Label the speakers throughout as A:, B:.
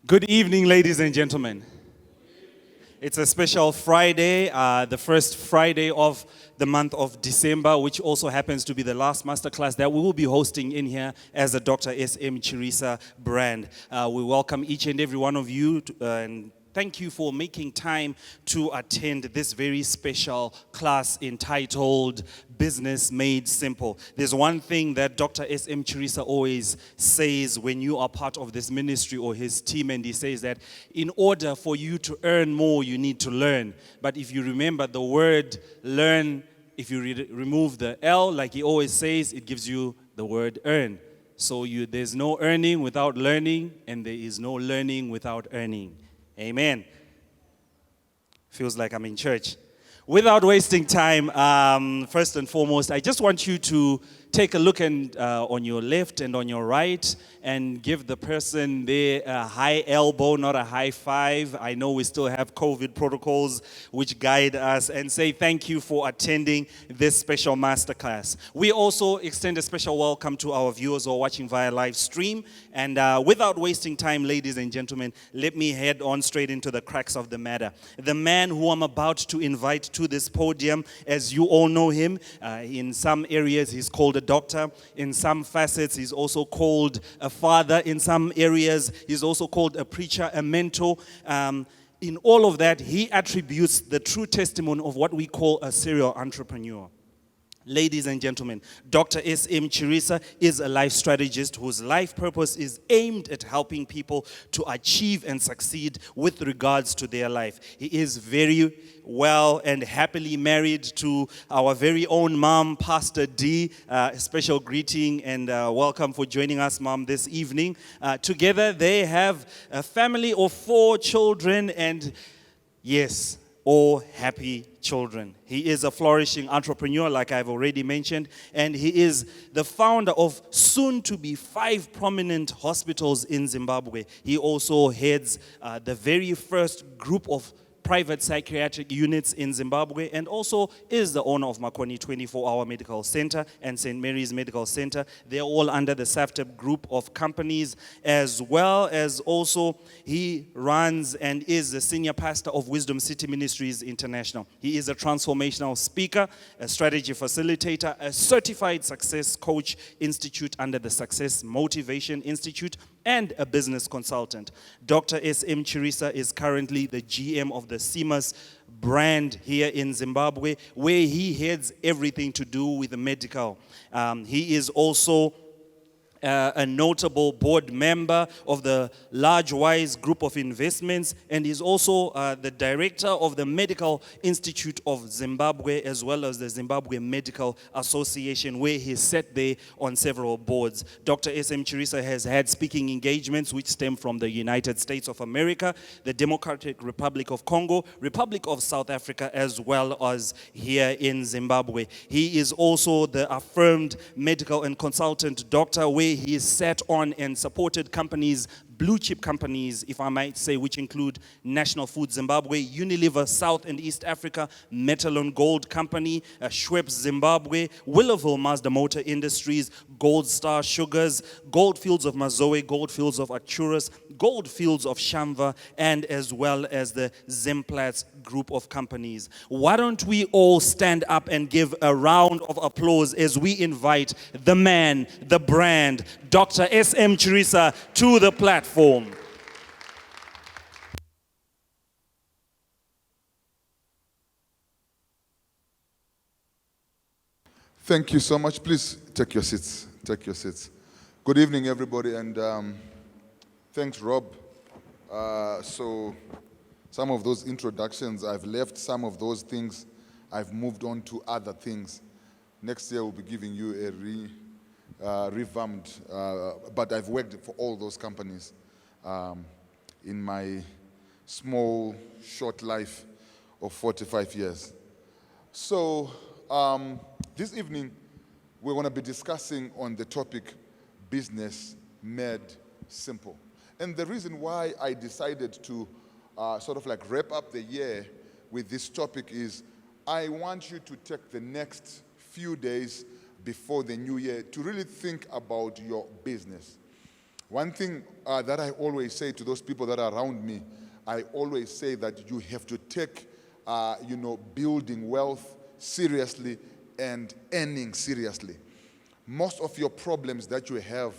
A: Good evening, ladies and gentlemen. It's a special Friday, the first Friday of the month of December, which also happens to be the last masterclass that we will be hosting in here as a Dr. SM Chirisa brand. We welcome each and every one of you and thank you for making time to attend this very special class entitled Business Made Simple. There's one thing that Dr. SM Chirisa always says when you are part of this ministry or his team, and he says that in order for you to earn more, you need to learn. But if you remember the word learn, if you remove the L, like he always says, it gives you the word earn. So there's no earning without learning, and there is no learning without earning. Amen. Feels like I'm in church. Without wasting time, first and foremost, I just want you to take a look on your left and on your right and give the person there a high elbow, not a high five. I know we still have COVID protocols which guide us, and say thank you for attending this special masterclass. We also extend a special welcome to our viewers who are watching via live stream. And without wasting time, ladies and gentlemen, let me head on straight into the crux of the matter. The man who I'm about to invite to this podium, as you all know him, in some areas he's called a doctor. In some facets, he's also called a father. In some areas, he's also called a preacher, a mentor. In all of that, he attributes the true testimony of what we call a serial entrepreneur. Ladies and gentlemen, Dr. SM Chirisa is a life strategist whose life purpose is aimed at helping people to achieve and succeed with regards to their life. He is very well and happily married to our very own mom, Pastor D. A special greeting and welcome for joining us, Mom, this evening. Together, they have a family of 4 children and, yes, all happy children. He is a flourishing entrepreneur, like I've already mentioned, and he is the founder of soon-to-be 5 prominent hospitals in Zimbabwe. He also heads the very first group of private psychiatric units in Zimbabwe, and also is the owner of Makoni 24-Hour Medical Center and St. Mary's Medical Center. They're all under the SAFTEP group of companies, as well as also he runs and is the senior pastor of Wisdom City Ministries International. He is a transformational speaker, a strategy facilitator, a certified success coach institute under the Success Motivation Institute, and a business consultant. Dr. SM Chirisa is currently the GM of the CIMAS brand here in Zimbabwe, where he heads everything to do with the medical. He is also a notable board member of the Large Wise Group of Investments, and is also the director of the Medical Institute of Zimbabwe, as well as the Zimbabwe Medical Association, where he sat there on several boards. Dr. SM Chirisa has had speaking engagements which stem from the United States of America, the Democratic Republic of Congo, Republic of South Africa, as well as here in Zimbabwe. He is also the affirmed medical and consultant doctor, where he has sat on and supported companies, blue chip companies, if I might say, which include National Food Zimbabwe, Unilever South and East Africa, Metalon Gold Company, Schweppes Zimbabwe, Willowville Mazda Motor Industries, Gold Star Sugars, Goldfields of Mazoe, Goldfields of Arcturus, Goldfields of Shamva, and as well as the Zemplatz group of companies. Why don't we all stand up and give a round of applause as we invite the man, the brand, Dr. SM Chirisa, to the platform.
B: Thank you so much. Please take your seats. Take your seats. Good evening, everybody, and thanks, Rob. So some of those introductions, I've left some of those things. I've moved on to other things. Next year, we'll be giving you a revamped, but I've worked for all those companies in my small, short life of 45 years. So this evening, we're going to be discussing on the topic, business made simple. And the reason why I decided to sort of like wrap up the year with this topic is I want you to take the next few days before the new year to really think about your business. One thing that I always say to those people that are around me, I always say that you have to take, building wealth seriously and earning seriously. Most of your problems that you have,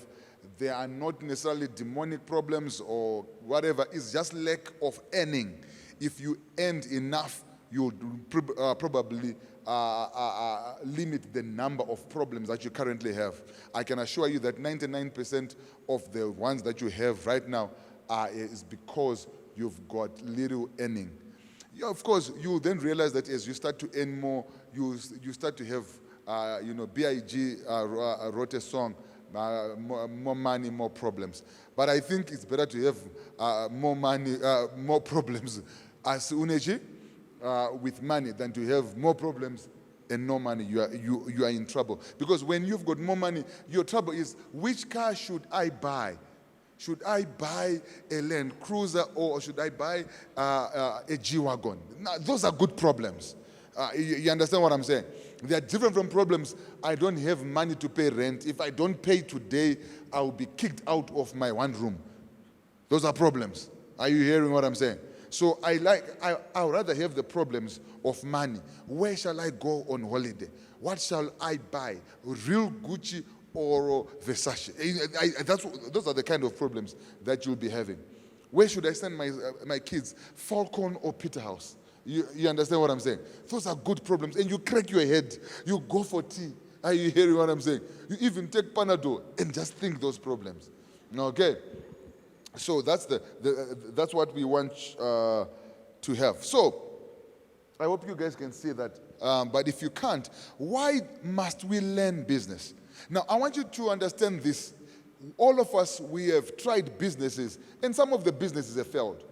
B: they are not necessarily demonic problems or whatever. It's just lack of earning. If you earned enough, you'll probably limit the number of problems that you currently have. I can assure you that 99% of the ones that you have right now is because you've got little earning. Yeah, of course, you then realize that as you start to earn more, you start to have, B.I.G. wrote a song, more money, more problems. But I think it's better to have more money, more problems as Uneji with money than to have more problems and no money. You are in trouble. Because when you've got more money, your trouble is, which car should I buy? Should I buy a Land Cruiser or should I buy a G-Wagon? Now, those are good problems. You understand what I'm saying? They are different from problems. I don't have money to pay rent. If I don't pay today, I will be kicked out of my one room. Those are problems. Are you hearing what I'm saying? So I would rather have the problems of money. Where shall I go on holiday? What shall I buy? Real Gucci or Versace? Those are the kind of problems that you'll be having. Where should I send my kids? Falcon or Peterhouse? You understand what I'm saying? Those are good problems. And you crack your head. You go for tea. Are you hearing what I'm saying? You even take Panadol and just think those problems. Okay? So that's that's what we want to have. So I hope you guys can see that. But if you can't, why must we learn business? Now, I want you to understand this. All of us, we have tried businesses, and some of the businesses have failed.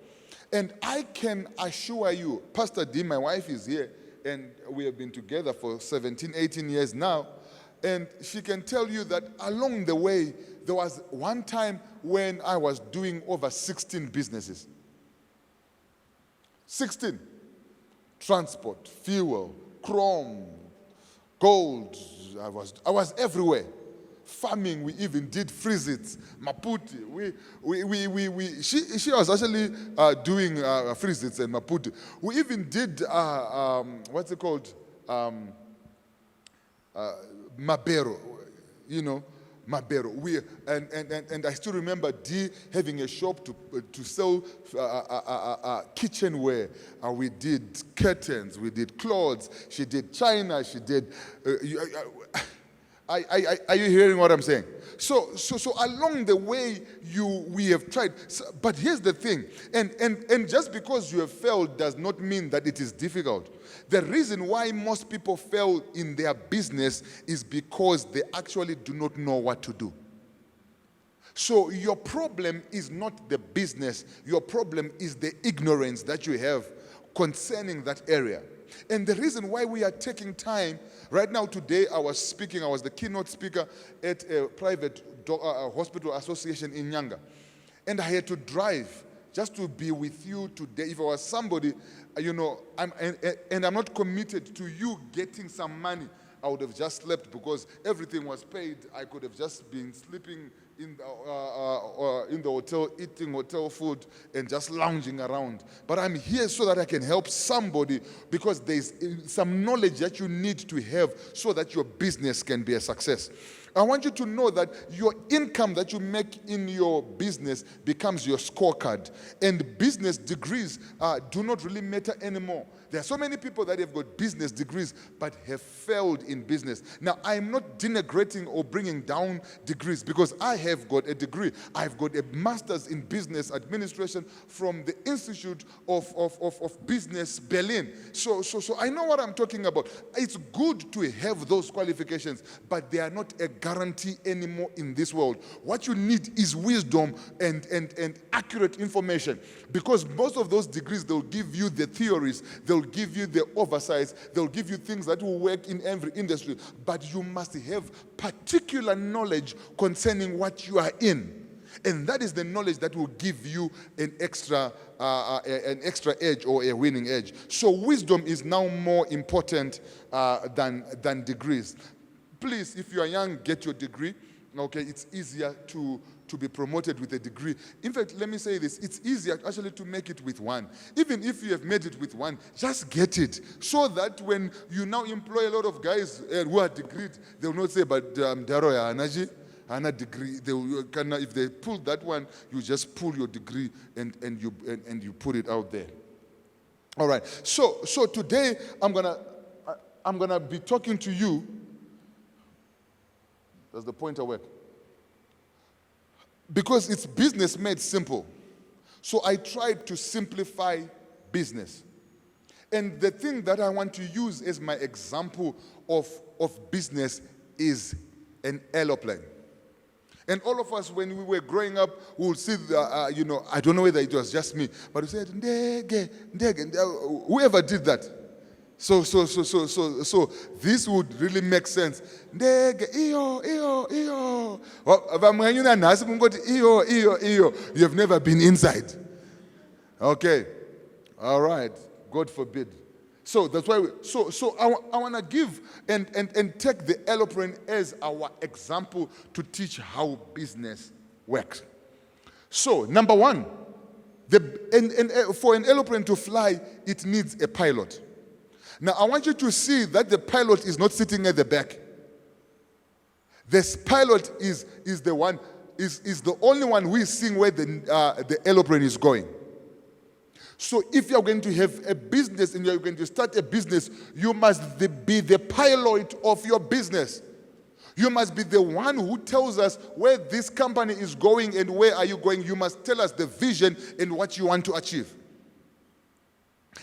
B: And I can assure you, Pastor D, my wife, is here, and we have been together for 17, 18 years now. And she can tell you that along the way, there was one time when I was doing over 16 businesses. 16. Transport, fuel, chrome, gold. I was everywhere. Farming, we even did freezes, Maputi. She was actually doing freezes and Maputi. We even did what's it called? Mabero, Mabero. And I still remember Dee having a shop to sell kitchenware. We did curtains, we did clothes. She did china. She did. Are you hearing what I'm saying? So along the way, we have tried. But here's the thing, and just because you have failed does not mean that it is difficult. The reason why most people fail in their business is because they actually do not know what to do. So your problem is not the business. Your problem is the ignorance that you have concerning that area. And the reason why we are taking time, right now today I was the keynote speaker at a private hospital association in Nyanga. And I had to drive just to be with you today. If I was somebody, I'm not committed to you getting some money, I would have just slept because everything was paid. I could have just been sleeping in the hotel, eating hotel food, and just lounging around. But I'm here so that I can help somebody because there's some knowledge that you need to have so that your business can be a success. I want you to know that your income that you make in your business becomes your scorecard. And business degrees do not really matter anymore. There are so many people that have got business degrees but have failed in business. Now, I'm not denigrating or bringing down degrees because I have got a degree. I've got a master's in business administration from the Institute of Business Berlin. So I know what I'm talking about. It's good to have those qualifications, but they are not a guarantee anymore in this world. What you need is wisdom and accurate information, because most of those degrees, they'll give you the theories, they'll give you the oversights, they'll give you things that will work in every industry, but you must have particular knowledge concerning what you are in. And that is the knowledge that will give you an extra edge or a winning edge. So wisdom is now more important than degrees. Please, if you are young, get your degree. Okay, it's easier to to be promoted with a degree. In fact, let me say this, it's easier actually to make it with one. Even if you have made it with one, just get it. So that when you now employ a lot of guys who are degreed, they will not say, but Daro ya anaji, ana degree. If they pull that one, you just pull your degree and you put it out there. All right. So today I'm gonna be talking to you. Does the pointer work? Because it's business made simple. So I tried to simplify business. And the thing that I want to use as my example of business is an aeroplane. And all of us, when we were growing up, we would see, I don't know whether it was just me, but we said, ndege, ndege, whoever did that. So this would really make sense. Ndege, iyo. You have never been inside. Okay. All right. God forbid. So that's why I want to give and take the aeroplane as our example to teach how business works. So, number one, for an aeroplane to fly, it needs a pilot. Now, I want you to see that the pilot is not sitting at the back. This pilot is the only one who is seeing where the aeroplane is going. So if you're going to have a business and you're going to start a business, you must be the pilot of your business. You must be the one who tells us where this company is going and where are you going. You must tell us the vision and what you want to achieve.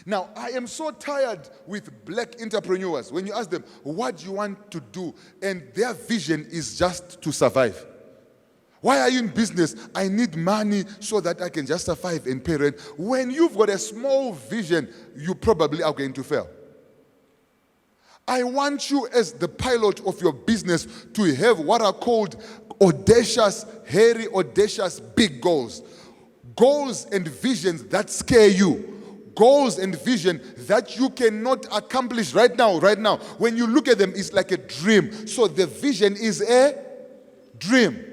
B: Now, I am so tired with black entrepreneurs. When you ask them, what do you want to do? And their vision is just to survive. Why are you in business? I need money so that I can just survive and pay rent. When you've got a small vision, you probably are going to fail. I want you as the pilot of your business to have what are called audacious, hairy, audacious, big goals. Goals and visions that scare you. Goals and vision that you cannot accomplish right now. When you look at them, it's like a dream. So the vision is a dream.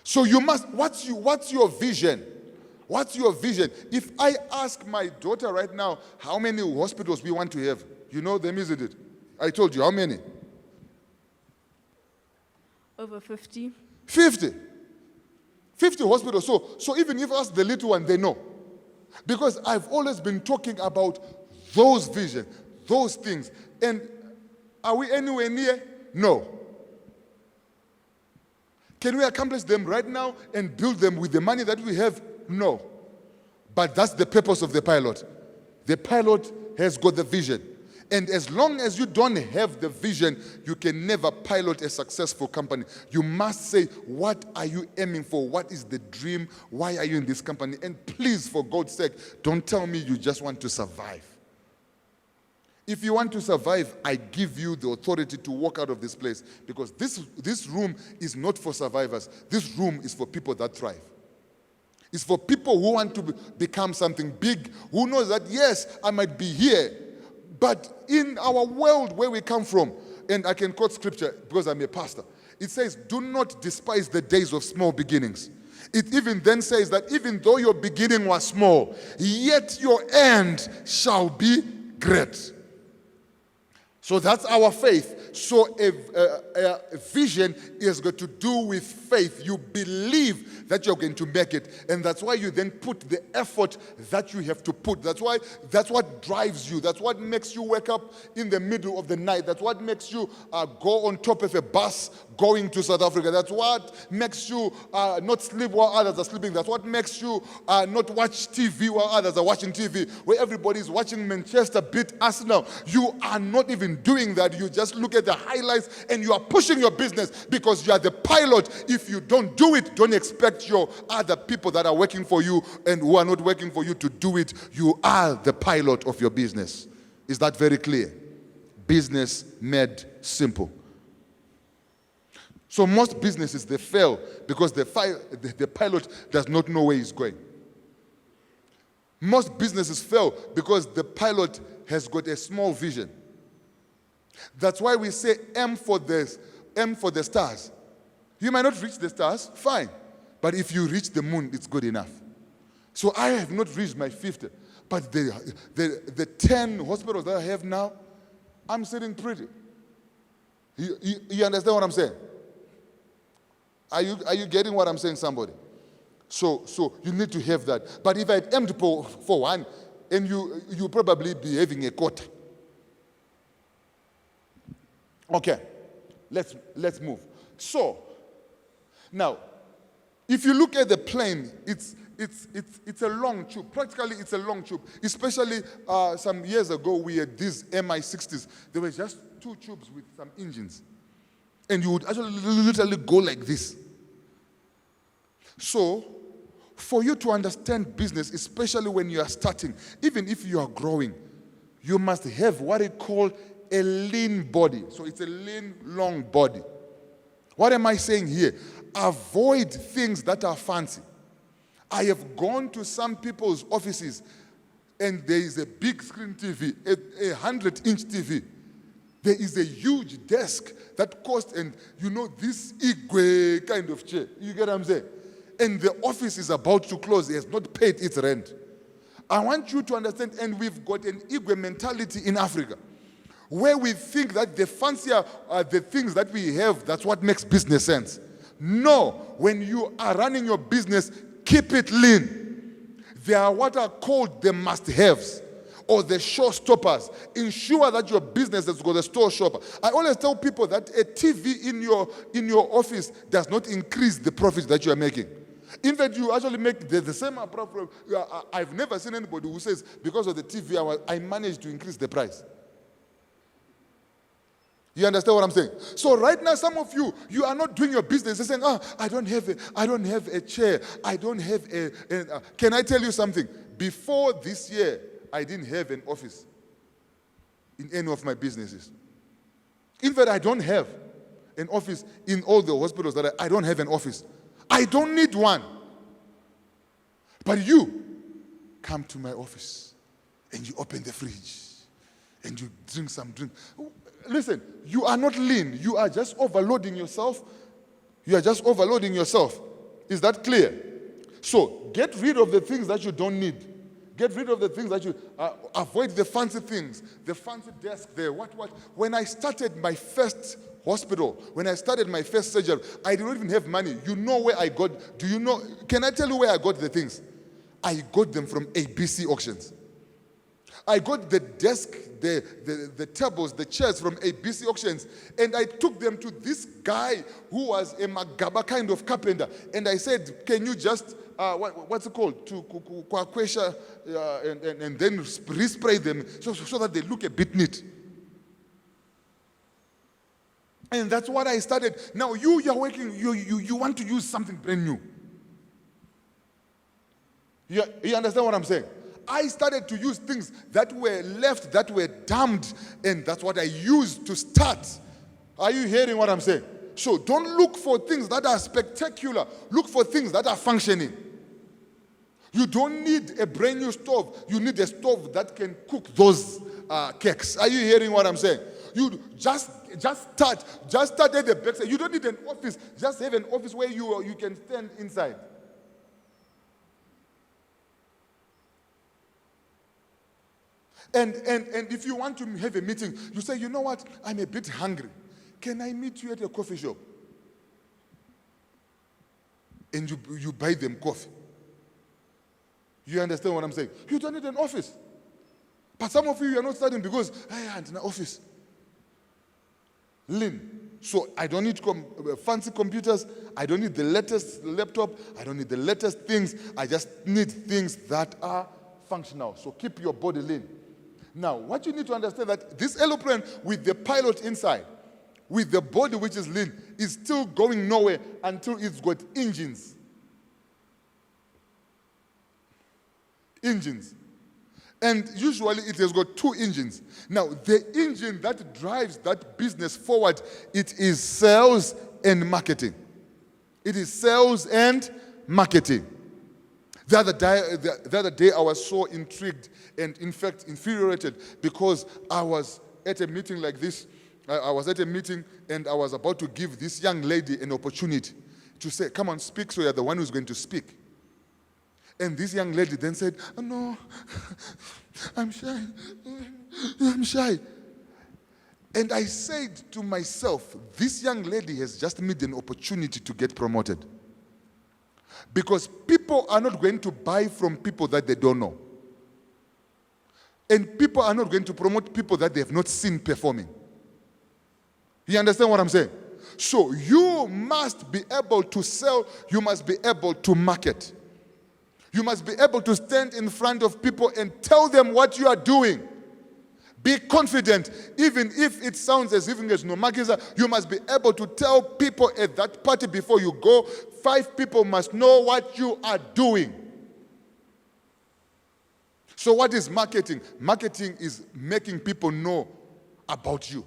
B: So you must, what's your vision? What's your vision? If I ask my daughter right now, how many hospitals we want to have? You know them, isn't it? I told you, how many?
C: Over 50.
B: 50. 50 hospitals. So even if I ask the little one, they know. Because I've always been talking about those visions, those things. And are we anywhere near? No. Can we accomplish them right now and build them with the money that we have? No. But that's the purpose of the pilot. The pilot has got the vision. And as long as you don't have the vision, you can never pilot a successful company. You must say, what are you aiming for? What is the dream? Why are you in this company? And please, for God's sake, don't tell me you just want to survive. If you want to survive, I give you the authority to walk out of this place, because this room is not for survivors. This room is for people that thrive. It's for people who want to become something big, who knows that, yes, I might be here, but in our world where we come from, and I can quote scripture because I'm a pastor, it says, do not despise the days of small beginnings. It even then says that even though your beginning was small, yet your end shall be great. So that's our faith. So a vision is got to do with faith. You believe that you're going to make it. And that's why you then put the effort that you have to put. That's what drives you. That's what makes you wake up in the middle of the night. That's what makes you go on top of a bus going to South Africa. That's what makes you not sleep while others are sleeping. That's what makes you not watch TV while others are watching TV. Where everybody's watching Manchester beat Arsenal. You are not even doing that. You just look at the highlights and you are pushing your business because you are the pilot. If you don't do it, don't expect your other people that are working for you and who are not working for you to do it. You are the pilot of your business. Is that very clear? Business made simple. So most businesses, they fail because the pilot does not know where he's going. Most businesses fail because the pilot has got a small vision. That's why we say aim for the stars. You might not reach the stars, fine. But if you reach the moon, it's good enough. So I have not reached my 50. But the 10 hospitals that I have now, I'm sitting pretty. You understand what I'm saying? Are you getting what I'm saying, somebody? So you need to have that. But if I aimed for one, and you probably be having a quarter. Okay, let's move. So now, if you look at the plane, it's a long tube. Practically, it's a long tube. Especially some years ago, we had these Mi-60s. They were just 2 tubes with some engines, and you would actually literally go like this. So, for you to understand business, especially when you are starting, even if you are growing, you must have what they call a lean body. So it's a lean, long body. What am I saying here? Avoid things that are fancy. I have gone to some people's offices and there is a big screen TV, a 100-inch TV. There is a huge desk that costs, and this Igwe kind of chair. You get what I'm saying? And the office is about to close. It has not paid its rent. I want you to understand, and we've got an Igwe mentality in Africa, where we think that the fancier the things that we have, that's what makes business sense. No, when you are running your business, keep it lean. They are what are called the must-haves or the showstoppers. Ensure that your business has got a store shopper. I always tell people that a TV in your office does not increase the profit that you are making. In fact, you actually make the same profit. I've never seen anybody who says, because of the TV, I managed to increase the price. You understand what I'm saying? So right now, some of you are not doing your business. You're saying, I don't have a chair. I don't have Can I tell you something? Before this year, I didn't have an office in any of my businesses. In fact, I don't have an office in all the hospitals that I don't have an office. I don't need one. But you come to my office and you open the fridge and you drink some drink. Listen, you are not lean. You are just overloading yourself. You are just overloading yourself. Is that clear? So get rid of the things that you don't need. Get rid of the things that you avoid the fancy things, the fancy desk there. What? When I started my first hospital, when I started my first surgery, I did not even have money. You know where I got? Do you know? Can I tell you where I got the things? I got them from ABC auctions. I got the desk, the tables, the chairs from ABC auctions, and I took them to this guy who was a Magaba kind of carpenter. And I said, can you just, what's it called? To kwakwesha, and then respray them so that they look a bit neat. And that's what I started. Now you're working, you want to use something brand new. You understand what I'm saying? I started to use things that were left, that were damned, and that's what I used to start. Are you hearing what I'm saying? So don't look for things that are spectacular. Look for things that are functioning. You don't need a brand new stove. You need a stove that can cook those cakes. Are you hearing what I'm saying? You just start at the backside. You don't need an office. Just have an office where you can stand inside. And if you want to have a meeting, you say, you know what, I'm a bit hungry. Can I meet you at a coffee shop? And you buy them coffee. You understand what I'm saying? You don't need an office. But some of you are not studying because, I had an office. Lean. So I don't need fancy computers. I don't need the latest laptop. I don't need the latest things. I just need things that are functional. So keep your body lean. Now, what you need to understand that this aeroplane with the pilot inside, with the body which is lean, is still going nowhere until it's got engines. Engines. And usually it has got 2 engines. Now, the engine that drives that business forward, it is sales and marketing. It is sales and marketing. The other day, I was so intrigued and, in fact, infuriated because I was at a meeting like this I was at a meeting and I was about to give this young lady an opportunity to say, come on, speak, so you're the one who's going to speak. And this young lady then said, oh, no, I'm shy. I'm shy. And I said to myself, this young lady has just made an opportunity to get promoted. Because people are not going to buy from people that they don't know. And people are not going to promote people that they have not seen performing. You understand what I'm saying? So you must be able to sell, you must be able to market. You must be able to stand in front of people and tell them what you are doing. Be confident, even if it sounds as if there's no market. You must be able to tell people at that party before you go, 5 people must know what you are doing. So what is marketing? Marketing is making people know about you.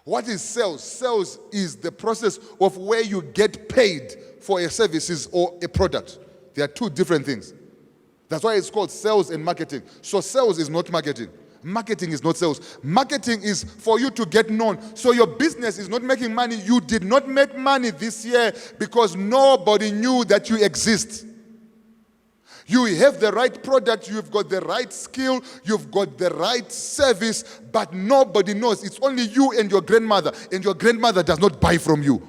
B: What is sales? Sales is the process of where you get paid for a services or a product. They are 2 different things. That's why it's called sales and marketing. So sales is not marketing. Marketing is not sales. Marketing is for you to get known. So your business is not making money. You did not make money this year because nobody knew that you exist. You have the right product, you've got the right skill, you've got the right service, but nobody knows. It's only you and your grandmother does not buy from you.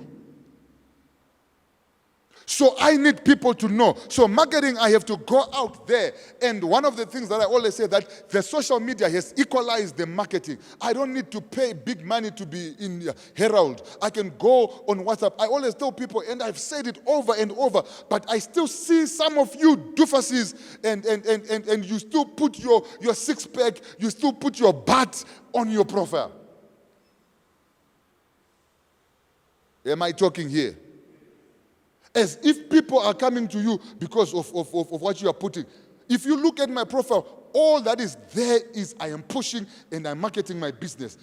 B: So I need people to know. So marketing, I have to go out there. And one of the things that I always say that the social media has equalized the marketing. I don't need to pay big money to be in Herald. I can go on WhatsApp. I always tell people, and I've said it over and over, but I still see some of you doofuses and you still put your 6-pack, you still put your butt on your profile. Am I talking here? As if people are coming to you because of what you are putting. If you look at my profile, all that is there is I am pushing and I'm marketing my business.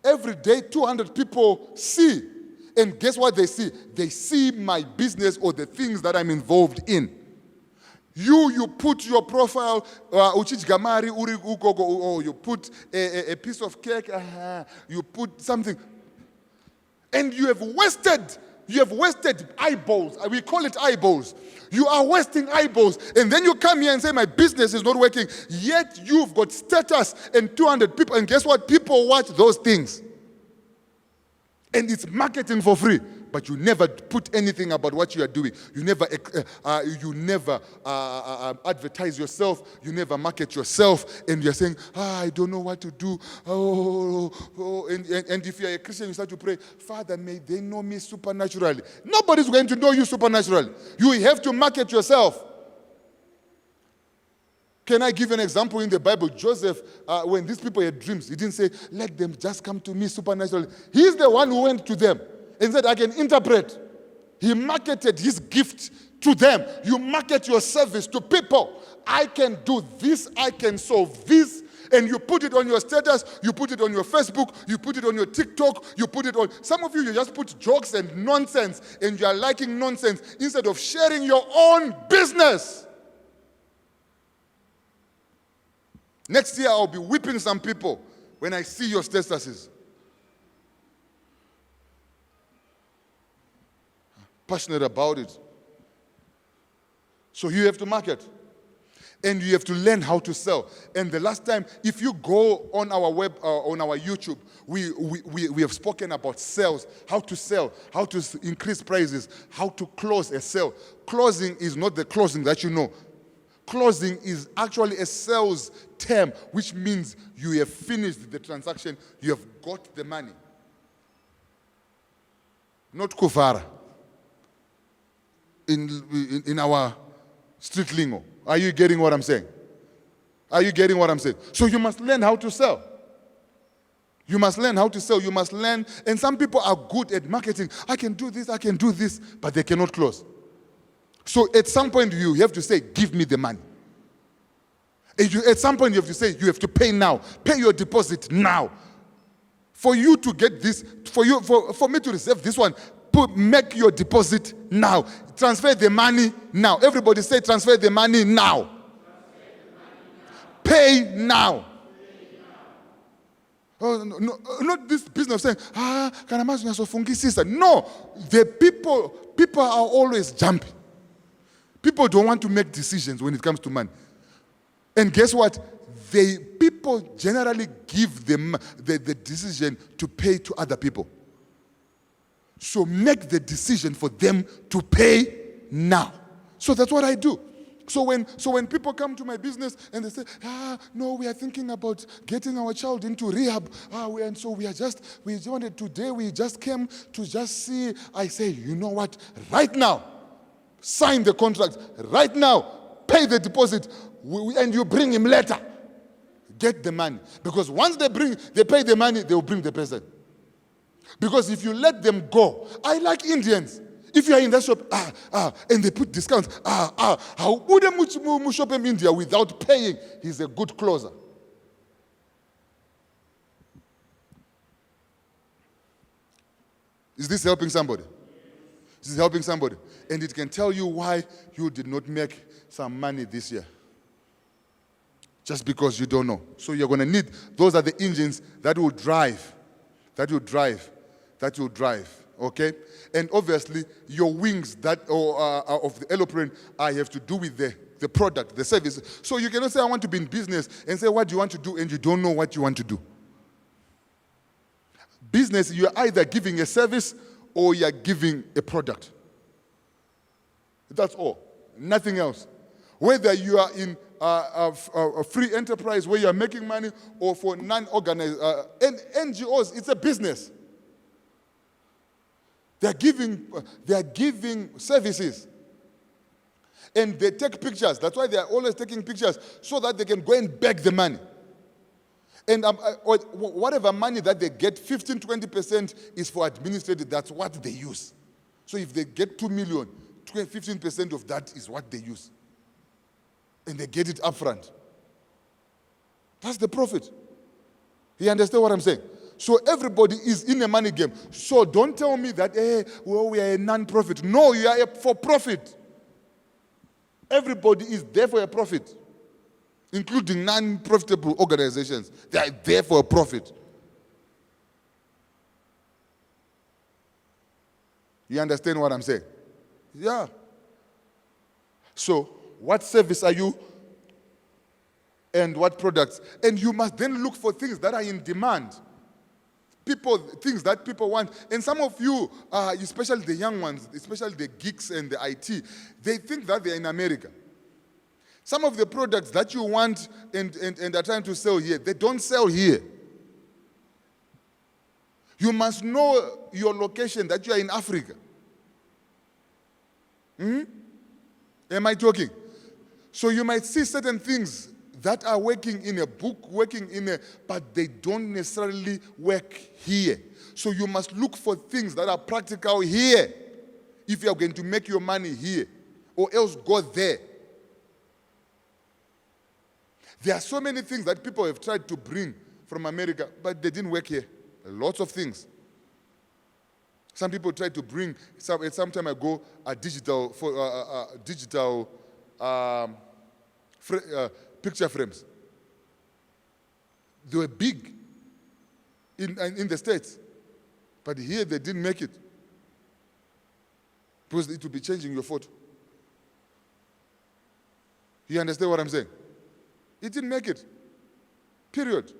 B: Every day, 200 people see. And guess what they see? They see my business or the things that I'm involved in. You put your profile, you put a piece of cake, you put something. And you have wasted eyeballs. We call it eyeballs. You are wasting eyeballs. And then you come here and say, my business is not working. Yet you've got status and 200 people. And guess what? People watch those things. And it's marketing for free. But you never put anything about what you are doing. You never advertise yourself. You never market yourself. And you're saying, I don't know what to do. And if you're a Christian, you start to pray, Father, may they know me supernaturally. Nobody's going to know you supernaturally. You have to market yourself. Can I give an example in the Bible? Joseph, when these people had dreams, he didn't say, let them just come to me supernaturally. He's the one who went to them and said, I can interpret. He marketed his gift to them. You market your service to people. I can do this, I can solve this. And you put it on your status, you put it on your Facebook, you put it on your TikTok, you put it on... Some of you just put jokes and nonsense, and you are liking nonsense instead of sharing your own business. Next year, I'll be whipping some people when I see your statuses. Passionate about it. So you have to market. And you have to learn how to sell. And the last time, if you go on our web, on our YouTube, we have spoken about sales, how to increase prices, how to close a sale. Closing is not the closing that you know. Closing is actually a sales term, which means you have finished the transaction, you have got the money. Not kufara. In our street lingo. Are you getting what I'm saying? Are you getting what I'm saying? So you must learn how to sell. You must learn how to sell. You must learn. And some people are good at marketing. I can do this, but they cannot close. So at some point you have to say, give me the money. At some point you have to say, you have to pay now. Pay your deposit now. For you to get this, for me to receive this one, make your deposit now. Transfer the money now. Everybody say transfer the money now. Pay now. Oh, no, not this business of saying, can I imagine so funky sister? No, the people are always jumping. People don't want to make decisions when it comes to money. And guess what? People generally give them the decision to pay to other people. So make the decision for them to pay now. So that's what I do. So when people come to my business and they say, no, we are thinking about getting our child into rehab, and so we wanted today, we just came to just see. I say, you know what? Right now, sign the contract. Right now, pay the deposit, and you bring him later. Get the money. Because once they pay the money, they will bring the person. Because if you let them go, I like Indians. If you are in that shop, and they put discounts, how would you shop in India without paying? He's a good closer. Is this helping somebody? Is this helping somebody? And it can tell you why you did not make some money this year. Just because you don't know. So you're going to need, those are the engines that will drive. Okay? And obviously, your wings of the aeroplane have to do with the product, the service. So you cannot say, I want to be in business, and say, what do you want to do, and you don't know what you want to do. Business, you're either giving a service or you're giving a product. That's all. Nothing else. Whether you are in a free enterprise where you are making money, or for non-organized NGOs, it's a business. They are giving services, and they take pictures. That's why they are always taking pictures so that they can go and beg the money. And whatever money that they get, 15-20% is for administrative. That's what they use. So if they get 2 million, 15% of that is what they use. And they get it upfront. That's the profit. You understand what I'm saying? So everybody is in a money game. So don't tell me that, we are a non-profit. No, you are for profit. Everybody is there for a profit, including non-profitable organizations. They are there for a profit. You understand what I'm saying? Yeah. So, what service are you, and what products? And you must then look for things that are in demand. Things that people want. And some of you, especially the young ones, especially the geeks and the IT, they think that they're in America. Some of the products that you want and are trying to sell here, they don't sell here. You must know your location, that you are in Africa. Am I talking? So you might see certain things that are working in a book, but they don't necessarily work here. So you must look for things that are practical here if you are going to make your money here, or else go there. There are so many things that people have tried to bring from America, but they didn't work here. Lots of things. Some people tried to bring, some time ago, a digital picture frames. They were big in the States, but here they didn't make it because it will be changing your photo. You understand what I'm saying? It didn't make it. Period.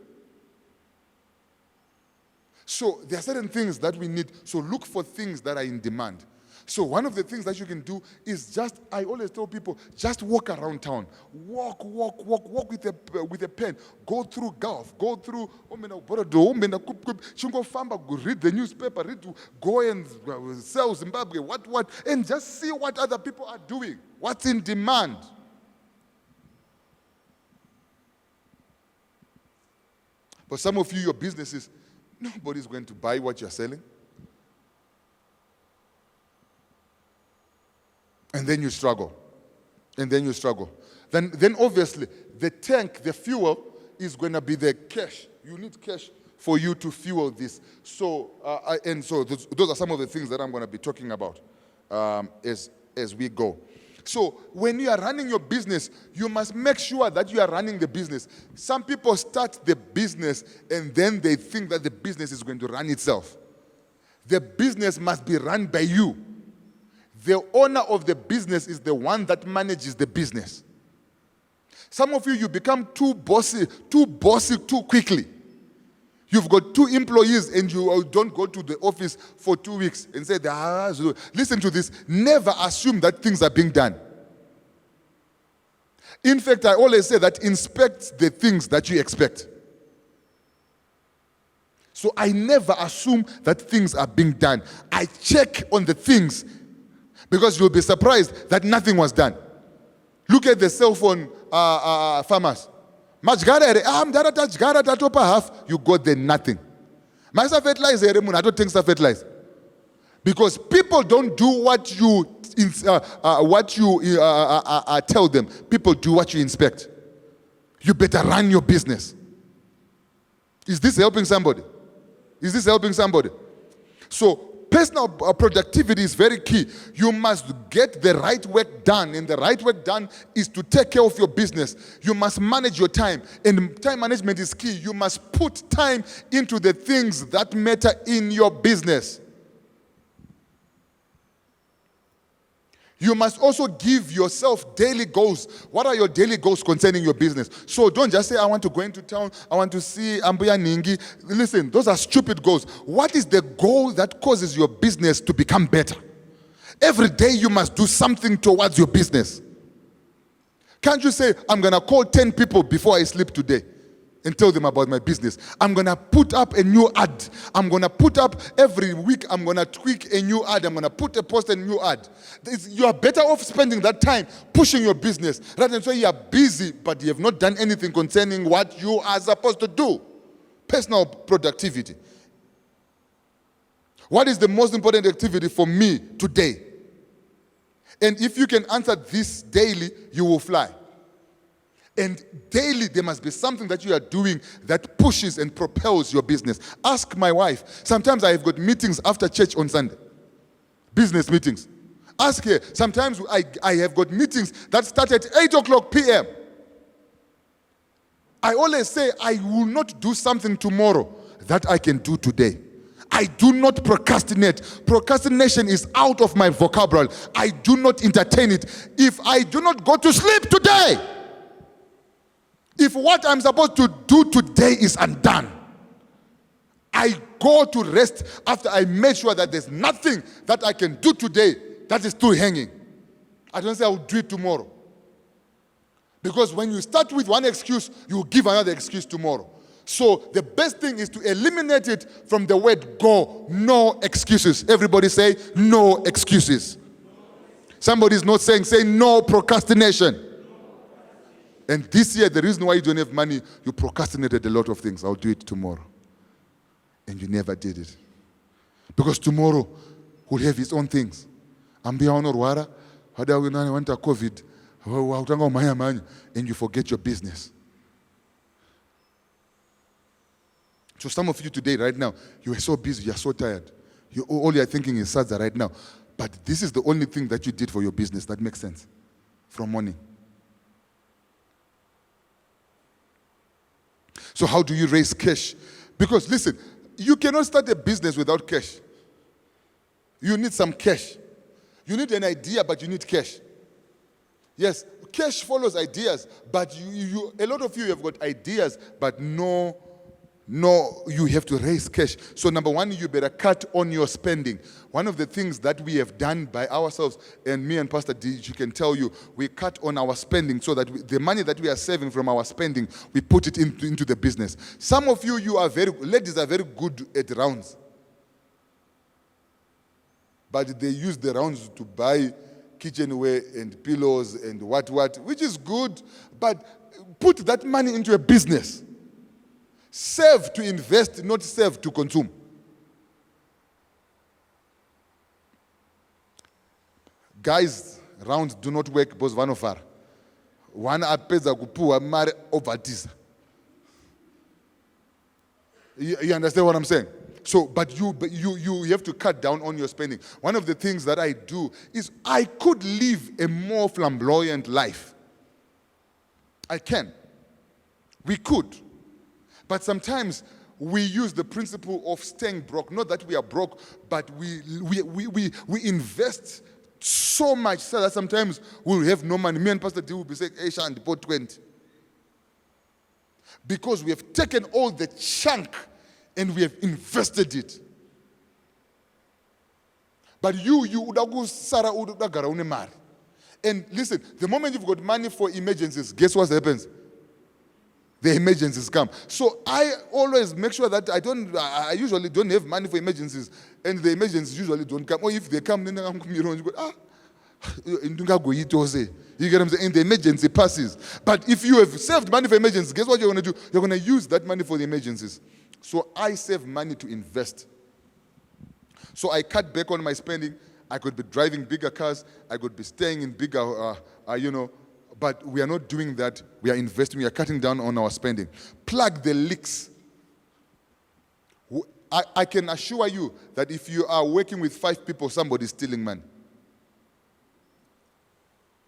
B: So there are certain things that we need. So look for things that are in demand. So one of the things that you can do is I always tell people, just walk around town. Walk with a pen. Go through Gulf. Go through, read the newspaper, go and sell Zimbabwe, what, and just see what other people are doing. What's in demand. But some of you, your businesses, nobody's going to buy what you're selling. And then you struggle. Then obviously, the tank, the fuel, is going to be the cash. You need cash for you to fuel this. So, those are some of the things that I'm going to be talking about as we go. So when you are running your business, you must make sure that you are running the business. Some people start the business and then they think that the business is going to run itself. The business must be run by you. The owner of the business is the one that manages the business. Some of you become too bossy too quickly. You've got 2 employees and you don't go to the office for 2 weeks and say, listen to this, never assume that things are being done. In fact, I always say that inspect the things that you expect. So I never assume that things are being done. I check on the things because you'll be surprised that nothing was done. Look at the cell phone farmers. You got there nothing. Because people don't do what you tell them. People do what you inspect. You better run your business. Is this helping somebody? Is this helping somebody? So personal productivity is very key. You must get the right work done, and the right work done is to take care of your business. You must manage your time, and time management is key. You must put time into the things that matter in your business. You must also give yourself daily goals. What are your daily goals concerning your business? So don't just say, I want to go into town, I want to see Ambuya Ningi. Listen, those are stupid goals. What is the goal that causes your business to become better? Every day you must do something towards your business. Can't you say, I'm going to call 10 people before I sleep today and tell them about my business? I'm going to put up a new ad. I'm going to put up every week, I'm going to tweak a new ad. I'm going to post a new ad. You are better off spending that time pushing your business rather than say you are busy, but you have not done anything concerning what you are supposed to do. Personal productivity. What is the most important activity for me today? And if you can answer this daily, you will fly. And daily, there must be something that you are doing that pushes and propels your business. Ask my wife. Sometimes I have got meetings after church on Sunday. Business meetings. Ask her. Sometimes I have got meetings that start at 8 o'clock p.m. I always say, I will not do something tomorrow that I can do today. I do not procrastinate. Procrastination is out of my vocabulary. I do not entertain it. If I do not go to sleep today, if what I'm supposed to do today is undone, I go to rest after I made sure that there's nothing that I can do today that is still hanging. I don't say I will do it tomorrow. Because when you start with one excuse, you will give another excuse tomorrow. So the best thing is to eliminate it from the word go. No excuses. Everybody say no excuses. Somebody is not saying, say no procrastination. And this year, the reason why you don't have money, you procrastinated a lot of things. I'll do it tomorrow. And you never did it. Because tomorrow will have its own things. And you forget your business. So some of you today, right now, you are so busy, you are so tired. All you are thinking is Sadza right now. But this is the only thing that you did for your business that makes sense from morning. So how do you raise cash? Because listen, you cannot start a business without cash. You need some cash. You need an idea, but you need cash. Yes, cash follows ideas, but a lot of you have got ideas, but no, you have to raise cash. So number one, you better cut on your spending. One of the things that we have done by ourselves, and me and Pastor D, she can tell you, we cut on our spending so that the money that we are saving from our spending, we put it into the business. Some of you ladies are very good at rounds. But they use the rounds to buy kitchenware and pillows and what, which is good, but put that money into a business. Save to invest, not save to consume. Guys, rounds do not work, boss vanofar. One apeza kupua mare overtisa. You understand what I'm saying? So, but you have to cut down on your spending. One of the things that I do is I could live a more flamboyant life. I can. We could. But sometimes we use the principle of staying broke. Not that we are broke, but we invest so much so that sometimes we'll have no money. Me and Pastor D will be saying, hey, Shan, put 20. Because we have taken all the chunk and we have invested it. But you udagu sara udagara unemari. And listen, the moment you've got money for emergencies, guess what happens? The emergencies come. So I always make sure that I usually don't have money for emergencies, and the emergencies usually don't come. Or if they come, then I'm going to go, you get what I'm saying? And the emergency passes. But if you have saved money for emergencies, guess what you're going to do? You're going to use that money for the emergencies. So I save money to invest. So I cut back on my spending. I could be driving bigger cars. I could be staying in bigger, but we are not doing that. We are investing. We are cutting down on our spending. Plug the leaks. I can assure you that if you are working with 5 people, somebody is stealing money.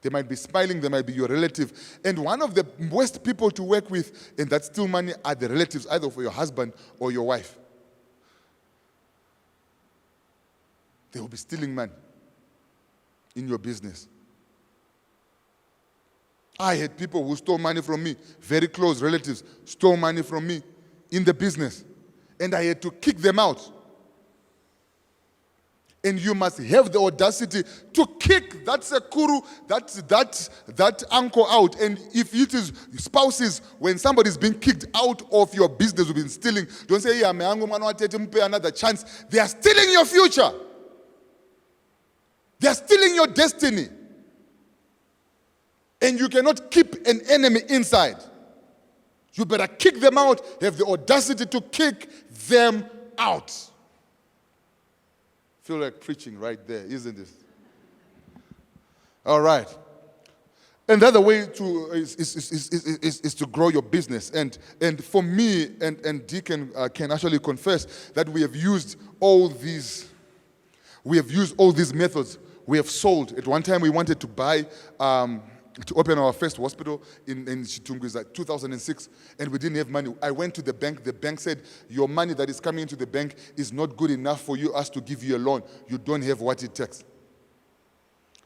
B: They might be smiling, they might be your relative. And one of the worst people to work with and that steal money are the relatives, either for your husband or your wife. They will be stealing money in your business. I had people who stole money from me, very close relatives, stole money from me in the business. And I had to kick them out. And you must have the audacity to kick that sekuru, that uncle out. And if it is spouses, when somebody is being kicked out of your business, who've been stealing, don't say, yeah, another chance. They are stealing your future. They are stealing your destiny. And you cannot keep an enemy inside. You better kick them out, have the audacity to kick them out. Feel like preaching right there, isn't it? All right. Another way to is to grow your business. And for me, and Deacon can actually confess that we have used all these methods. We have sold. At one time we wanted to buy to open our first hospital in Chitungu, is like 2006, and we didn't have money. I went to the bank. The bank said, your money that is coming into the bank is not good enough for us to give you a loan. You don't have what it takes.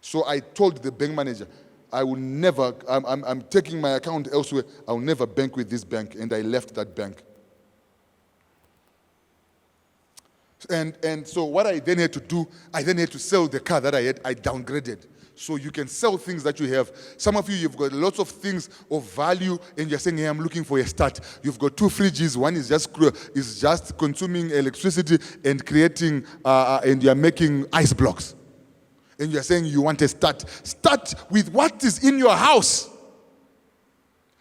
B: So I told the bank manager, I will never, I'm taking my account elsewhere. I will never bank with this bank, and I left that bank. And so what I then had to do, I then had to sell the car that I had. I downgraded. So you can sell things that you have. Some of you, you've got lots of things of value, and you're saying, hey, I'm looking for a start. You've got 2 fridges. One is just consuming electricity and creating, and you're making ice blocks. And you're saying you want a start. Start with what is in your house.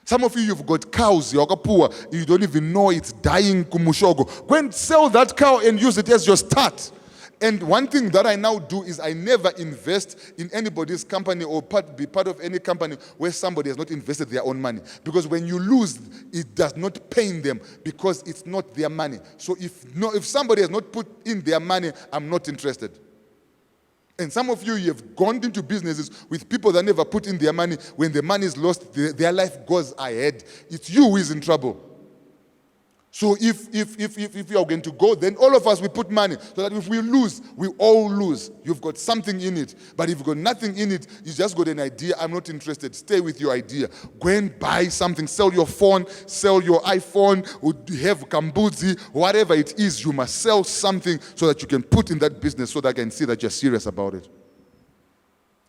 B: Some of you, you've got cows, you're poor, you don't even know it's dying kumushogo. Go and sell that cow and use it as your start. And one thing that I now do is I never invest in anybody's company or be part of any company where somebody has not invested their own money. Because when you lose, it does not pain them because it's not their money. So if somebody has not put in their money, I'm not interested. And some of you have gone into businesses with people that never put in their money. When the money is lost, their life goes ahead. It's you who is in trouble. So if you are going to go, then all of us, we put money. So that if we lose, we all lose. You've got something in it. But if you've got nothing in it, you just got an idea. I'm not interested. Stay with your idea. Go and buy something. Sell your phone. Sell your iPhone. Or have Kambuzi. Whatever it is, you must sell something so that you can put in that business so that I can see that you're serious about it.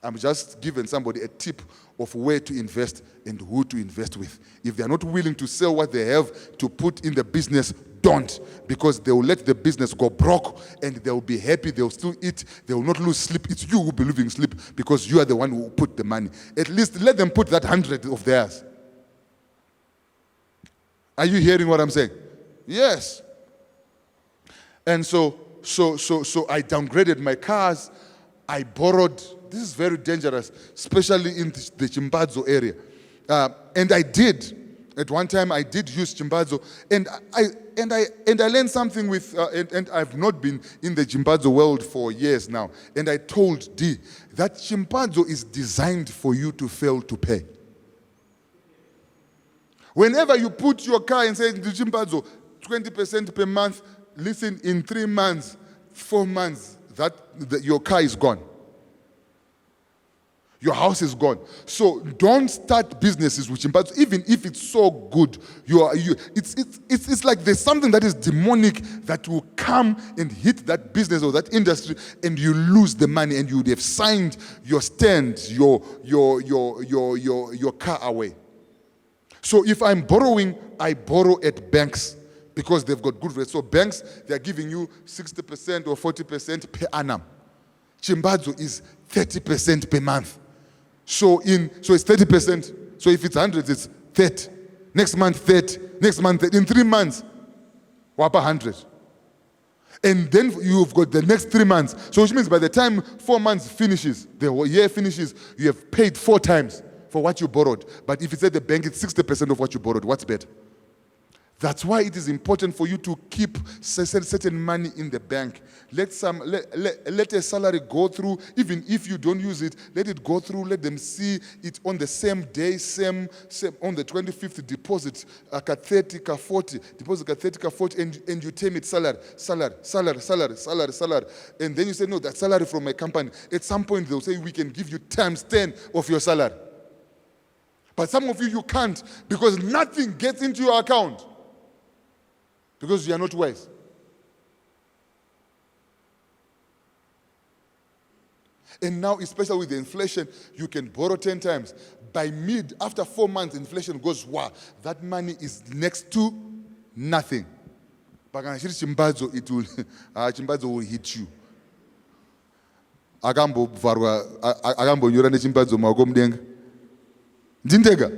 B: I'm just giving somebody a tip of where to invest and who to invest with. If they're not willing to sell what they have to put in the business, don't. Because they will let the business go broke and they will be happy, they will still eat, they will not lose sleep. It's you who will be losing sleep because you are the one who put the money. At least let them put that 100 of theirs. Are you hearing what I'm saying? Yes. And so I downgraded my cars. I borrowed. This is very dangerous, especially in the Chimbadzo area. And I did. At one time, I did use Chimbazo, and I learned something with, and I've not been in the Chimbazo world for years now. And I told D that Chimbazo is designed for you to fail to pay. Whenever you put your car and say, the Chimbazo, 20% per month, listen, in 3 months, 4 months, your car is gone. Your house is gone. So don't start businesses with Chimbazo, even if it's so good. It's like there's something that is demonic that will come and hit that business or that industry, and you lose the money, and you would have signed your stand, your car away. So if I'm borrowing, I borrow at banks because they've got good rates. So banks, they're giving you 60% or 40% per annum. Chimbazo is 30% per month. So it's 30%. So if it's 100, it's 30. Next month, 30. Next month, 30. In 3 months, wapa 100. And then you've got the next 3 months. So which means by the time 4 months finishes, the year finishes, you have paid 4 times for what you borrowed. But if it's at the bank, it's 60% of what you borrowed. What's better? That's why it is important for you to keep certain money in the bank. Let a salary go through, even if you don't use it, let it go through, let them see it on the same day, same on the 25th deposit, like a 30, 40, deposit 30, 40, and you term it salary. And then you say, no, that salary from my company. At some point, they'll say, we can give you times 10 of your salary. But some of you can't, because nothing gets into your account. Because you are not wise. And now, especially with the inflation, you can borrow 10 times. By after 4 months, inflation goes, wow, that money is next to nothing. But Chimbazo will hit you. Agambo nyura ne Chimbazo magomdenga. Dintega.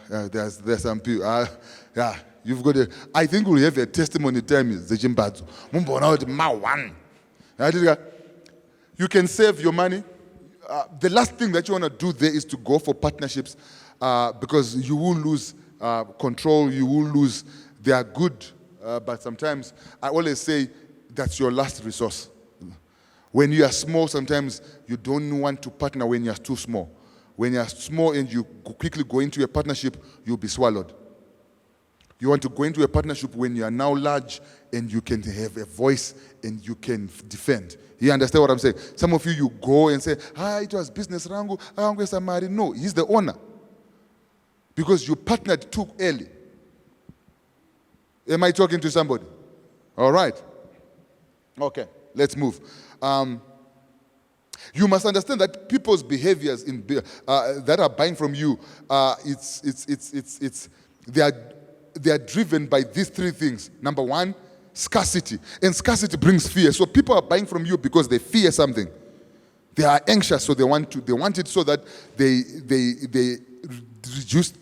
B: There's some people. You've got I think we'll have a testimony time is the Chimbazo. You can save your money. The last thing that you want to do there is to go for partnerships, because you will lose control, you will lose. They are good, but sometimes I always say that's your last resource. When you are small, sometimes you don't want to partner when you are too small. When you are small and you quickly go into a partnership, you'll be swallowed. You want to go into a partnership when you are now large and you can have a voice and you can defend. You understand what I'm saying? Some of you go and say, it was business rangu, Samari. No, he's the owner. Because you partnered too early. Am I talking to somebody? All right. Okay, let's move. You must understand that people's behaviors that are buying from you, they are driven by these 3 things. Number 1, scarcity. And scarcity brings fear. So people are buying from you because they fear something. They are anxious, so they want it so that they reduce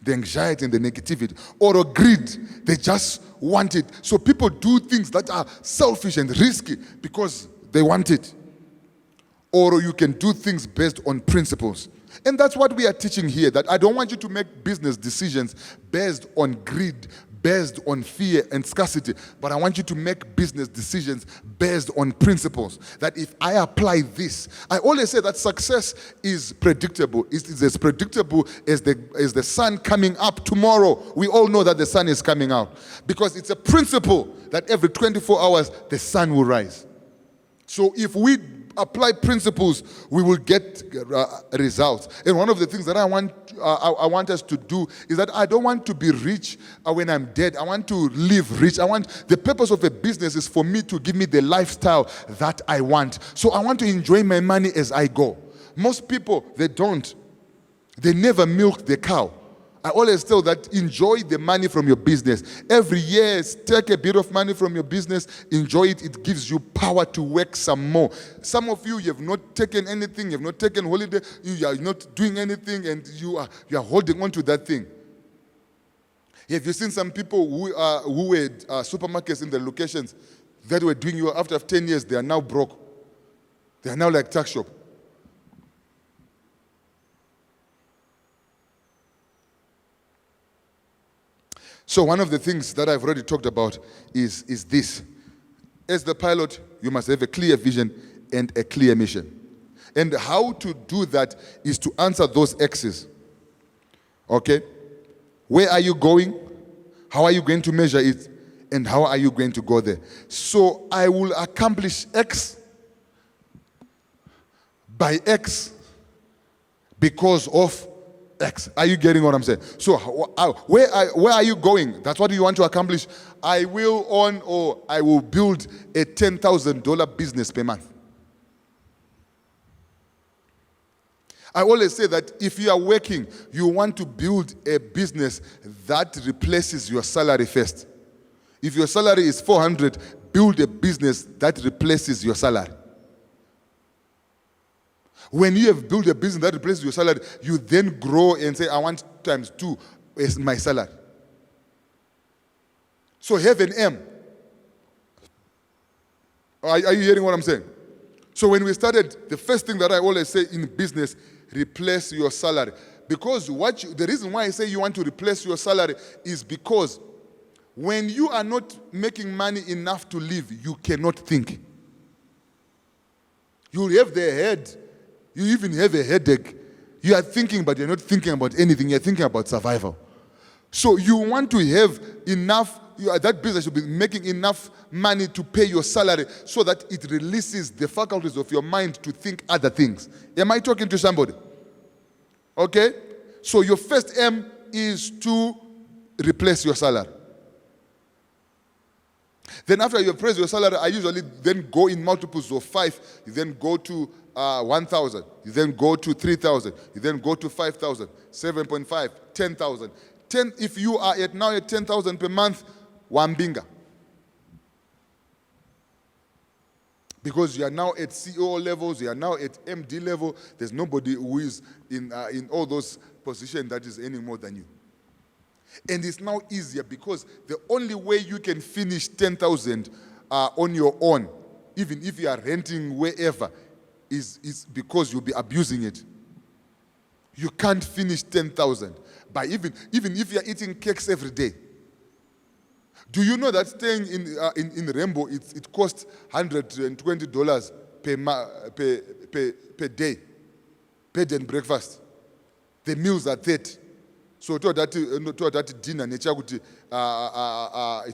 B: the anxiety and the negativity. Or greed. They just want it. So people do things that are selfish and risky because they want it. Or you can do things based on principles. And that's what we are teaching here, that I don't want you to make business decisions based on greed, based on fear and scarcity, but I want you to make business decisions based on principles. That if I apply this, I always say that success is predictable. It's as predictable as the sun coming up tomorrow. We all know that the sun is coming out, because it's a principle that every 24 hours the sun will rise. So if we apply principles, we will get results. And one of the things that I want us to do is that I don't want to be rich when I'm dead. I want to live rich. The purpose of a business is for me to give me the lifestyle that I want. So I want to enjoy my money as I go. Most people, they don't. They never milk the cow. I always tell that enjoy the money from your business. Every year, take a bit of money from your business, enjoy it. It gives you power to work some more. Some of you have not taken anything, you have not taken holiday, you are not doing anything, and you are holding on to that thing. Have you seen some people who were supermarkets in the locations that were doing you after 10 years, they are now broke. They are now like tuck shop. So one of the things that I've already talked about is this. As the pilot, you must have a clear vision and a clear mission. And how to do that is to answer those X's. Okay? Where are you going? How are you going to measure it? And how are you going to go there? So I will accomplish X by X because of X. Are you getting what I'm saying? So where are you going? That's what you want to accomplish. I will own or I will build a $10,000 business per month. I always say that if you are working, you want to build a business that replaces your salary first. If your salary is 400, build a business that replaces your salary. When you have built a business that replaces your salary, you then grow and say, I want times 2 as my salary. So have an M. Are you hearing what I'm saying? So when we started, the first thing that I always say in business, replace your salary. Because the reason why I say you want to replace your salary is because when you are not making money enough to live, you cannot think. You have the head. You even have a headache. You are thinking, but you're not thinking about anything. You're thinking about survival. So you want to have enough, that business should be making enough money to pay your salary so that it releases the faculties of your mind to think other things. Am I talking to somebody? Okay? So your first M is to replace your salary. Then after you replace your salary, I usually then go in multiples of 5. You then go to 1,000. You then go to 3,000. You then go to 5,000, 7.5, 10,000. If you are now at 10,000 per month, one binga. Because you are now at CEO levels, you are now at MD level. There's nobody who is in all those positions that is any more than you. And it's now easier because the only way you can finish 10,000 on your own, even if you are renting wherever, is because you'll be abusing it. You can't finish 10,000 by even if you're eating cakes every day. Do you know that staying in Rainbow, it costs $120 per day, bed and breakfast. The meals are 30. So to that dinner, it's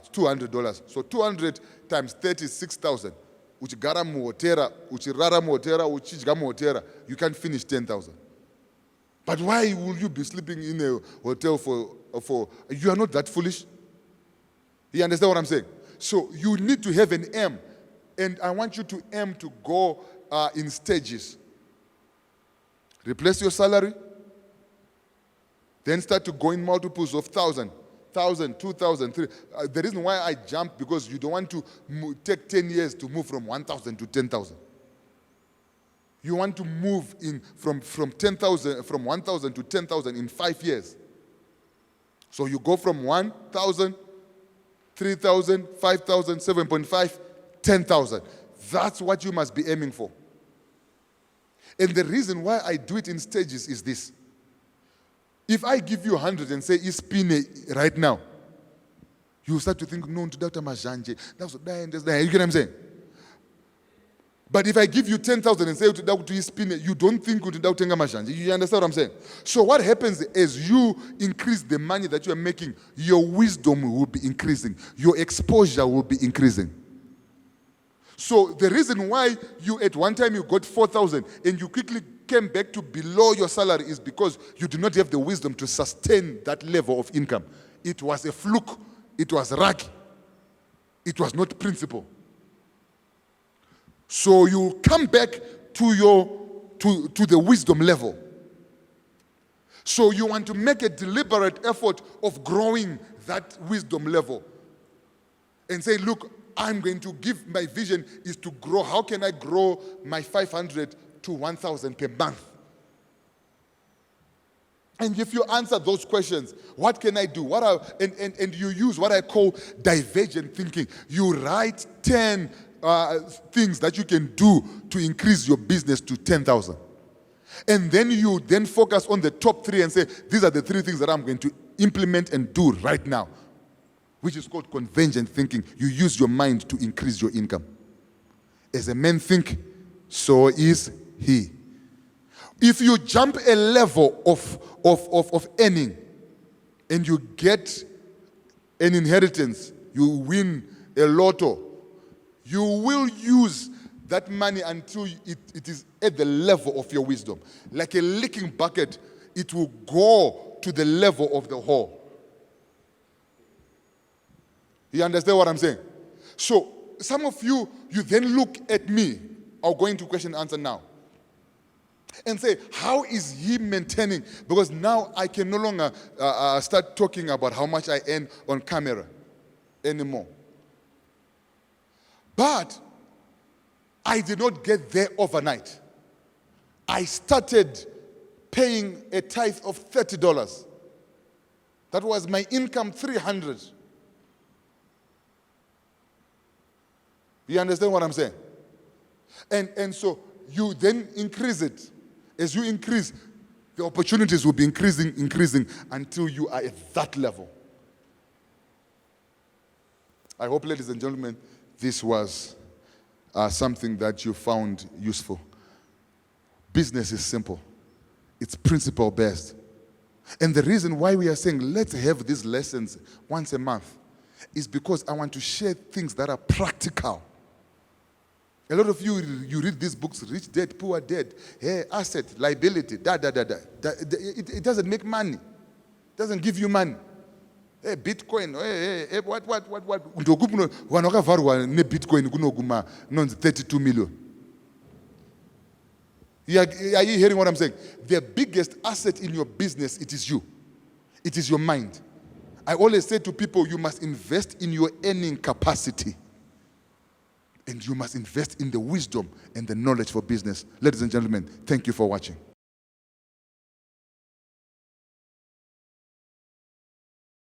B: $200. So 200 times 30 is 6,000. Uchi gara muhotera, uchi rara muhotera, uchi chidya muhotera, you can't finish 10,000. But why will you be sleeping in a hotel for? You are not that foolish. You understand what I'm saying? So you need to have an M, and I want you to aim to go in stages. Replace your salary. Then start to go in multiples of 1,000, 2,000, 3,000. The reason why I jump because you don't want to take 10 years to move from 1,000 to 10,000. You want to move in from 1,000 to 10,000 in 5 years. So you go from 1,000, 3,000, 5,000, 7.5, 10,000. That's what you must be aiming for. And the reason why I do it in stages is this. If I give you 100 and say, "Ispine right now," you start to think, "No, to Dr. Majanje, that's you get what I'm saying? But if I give you 10,000 and say, "To Dr. Ispine," you don't think to Dr. Majanje. You understand what I'm saying? So what happens as you increase the money that you are making, your wisdom will be increasing. Your exposure will be increasing. So the reason why you at one time you got 4,000 and you quickly came back to below your salary is because you do not have the wisdom to sustain that level of income. It was a fluke. It was luck. It was not principle. So you come back to the wisdom level. So you want to make a deliberate effort of growing that wisdom level. And say, look, I'm going to give my vision is to grow. How can I grow my 500 to 1,000 per month? And if you answer those questions, what can I do? And you use what I call divergent thinking. You write 10 things that you can do to increase your business to 10,000. And then you then focus on the top 3 and say, these are the 3 things that I'm going to implement and do right now. which is called convergent thinking. You use your mind to increase your income. As a man think, so is he. If you jump a level of earning and you get an inheritance, you win a lotto, you will use that money until it is at the level of your wisdom. Like a leaking bucket, it will go to the level of the hole. You understand what I'm saying? So, some of you then look at me. I'll go into question and answer now. And say, how is he maintaining? Because now I can no longer start talking about how much I earn on camera anymore. But I did not get there overnight. I started paying a tithe of $30. That was my income, $300. You understand what I'm saying? And so you then increase it. As you increase, the opportunities will be increasing until you are at that level. I hope, ladies and gentlemen, this was something that you found useful. Business is simple. It's principle based. And the reason why we are saying let's have these lessons once a month is because I want to share things that are practical. A lot of you read these books, Rich Dad, Poor Dad, asset, liability, It doesn't make money. It doesn't give you money. Bitcoin, what? Wanakavarwa ne Bitcoin kunoguma non 32 million. Are you hearing what I'm saying? The biggest asset in your business, it is you. It is your mind. I always say to people, you must invest in your earning capacity. And you must invest in the wisdom and the knowledge for business. Ladies and gentlemen, thank you for watching.